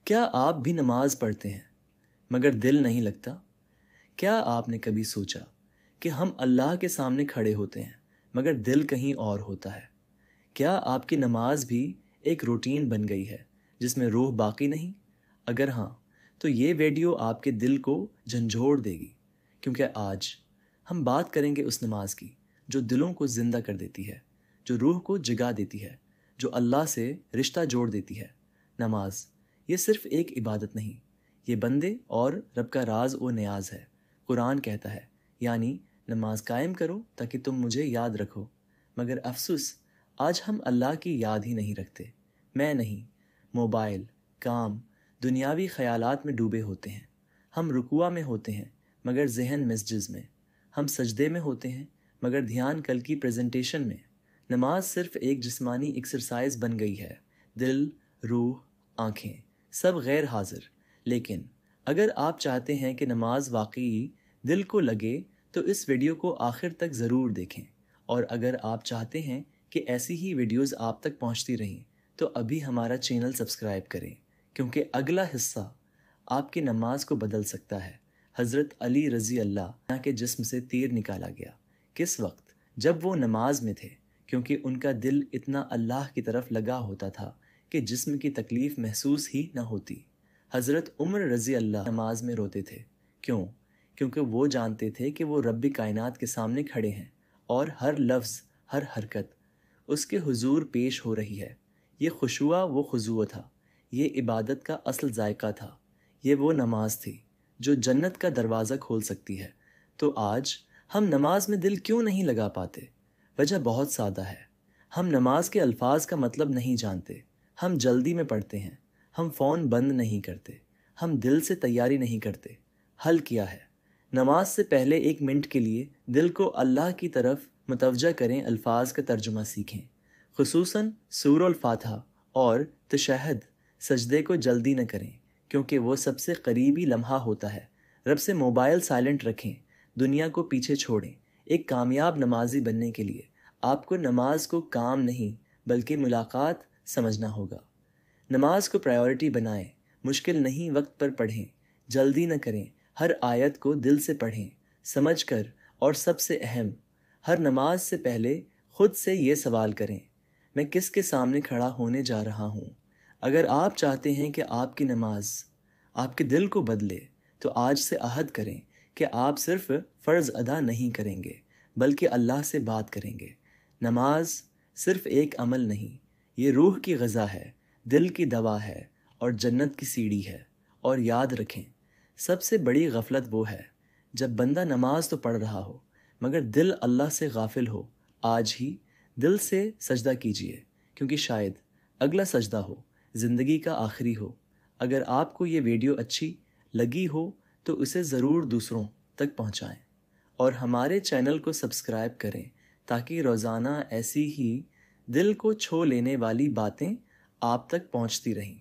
کیا آپ بھی نماز پڑھتے ہیں مگر دل نہیں لگتا؟ کیا آپ نے کبھی سوچا کہ ہم اللہ کے سامنے کھڑے ہوتے ہیں مگر دل کہیں اور ہوتا ہے؟ کیا آپ کی نماز بھی ایک روٹین بن گئی ہے جس میں روح باقی نہیں؟ اگر ہاں تو یہ ویڈیو آپ کے دل کو جھنجھوڑ دے گی، کیونکہ آج ہم بات کریں گے اس نماز کی جو دلوں کو زندہ کر دیتی ہے، جو روح کو جگا دیتی ہے، جو اللہ سے رشتہ جوڑ دیتی ہے۔ نماز یہ صرف ایک عبادت نہیں، یہ بندے اور رب کا راز و نیاز ہے۔ قرآن کہتا ہے، یعنی نماز قائم کرو تاکہ تم مجھے یاد رکھو۔ مگر افسوس، آج ہم اللہ کی یاد ہی نہیں رکھتے۔ میں نہیں، موبائل، کام، دنیاوی خیالات میں ڈوبے ہوتے ہیں۔ ہم رکوع میں ہوتے ہیں مگر ذہن مسجز میں۔ ہم سجدے میں ہوتے ہیں مگر دھیان کل کی پریزنٹیشن میں۔ نماز صرف ایک جسمانی ایکسرسائز بن گئی ہے۔ دل، روح، آنکھیں سب غیر حاضر۔ لیکن اگر آپ چاہتے ہیں کہ نماز واقعی دل کو لگے تو اس ویڈیو کو آخر تک ضرور دیکھیں، اور اگر آپ چاہتے ہیں کہ ایسی ہی ویڈیوز آپ تک پہنچتی رہیں تو ابھی ہمارا چینل سبسکرائب کریں، کیونکہ اگلا حصہ آپ کی نماز کو بدل سکتا ہے۔ حضرت علی رضی اللہ عنہ کے جسم سے تیر نکالا گیا کس وقت؟ جب وہ نماز میں تھے، کیونکہ ان کا دل اتنا اللہ کی طرف لگا ہوتا تھا کہ جسم کی تکلیف محسوس ہی نہ ہوتی۔ حضرت عمر رضی اللہ نماز میں روتے تھے، کیوں؟ کیونکہ وہ جانتے تھے کہ وہ رب کائنات کے سامنے کھڑے ہیں اور ہر لفظ، ہر حرکت اس کے حضور پیش ہو رہی ہے۔ یہ خشوع و خضوع تھا، یہ عبادت کا اصل ذائقہ تھا، یہ وہ نماز تھی جو جنت کا دروازہ کھول سکتی ہے۔ تو آج ہم نماز میں دل کیوں نہیں لگا پاتے؟ وجہ بہت سادہ ہے۔ ہم نماز کے الفاظ کا مطلب نہیں جانتے، ہم جلدی میں پڑھتے ہیں، ہم فون بند نہیں کرتے، ہم دل سے تیاری نہیں کرتے۔ حل کیا ہے؟ نماز سے پہلے 1 منٹ کے لیے دل کو اللہ کی طرف متوجہ کریں، الفاظ کا ترجمہ سیکھیں، خصوصاً سورہ الفاتحہ اور تشہد۔ سجدے کو جلدی نہ کریں، کیونکہ وہ سب سے قریبی لمحہ ہوتا ہے۔ رب سے موبائل سائلنٹ رکھیں، دنیا کو پیچھے چھوڑیں۔ ایک کامیاب نمازی بننے کے لیے آپ کو نماز کو کام نہیں بلکہ ملاقات سمجھنا ہوگا۔ نماز کو پرائیورٹی بنائیں، مشکل نہیں وقت پر پڑھیں، جلدی نہ کریں، ہر آیت کو دل سے پڑھیں، سمجھ کر، اور سب سے اہم، ہر نماز سے پہلے خود سے یہ سوال کریں، میں کس کے سامنے کھڑا ہونے جا رہا ہوں؟ اگر آپ چاہتے ہیں کہ آپ کی نماز آپ کے دل کو بدلے تو آج سے عہد کریں کہ آپ صرف فرض ادا نہیں کریں گے بلکہ اللہ سے بات کریں گے۔ نماز صرف ایک عمل نہیں، یہ روح کی غذا ہے، دل کی دوا ہے اور جنت کی سیڑھی ہے۔ اور یاد رکھیں، سب سے بڑی غفلت وہ ہے جب بندہ نماز تو پڑھ رہا ہو مگر دل اللہ سے غافل ہو۔ آج ہی دل سے سجدہ کیجیے، کیونکہ شاید اگلا سجدہ ہو زندگی کا آخری ہو۔ اگر آپ کو یہ ویڈیو اچھی لگی ہو تو اسے ضرور دوسروں تک پہنچائیں، اور ہمارے چینل کو سبسکرائب کریں تاکہ روزانہ ایسی ہی دل کو چھو لینے والی باتیں آپ تک پہنچتی رہیں۔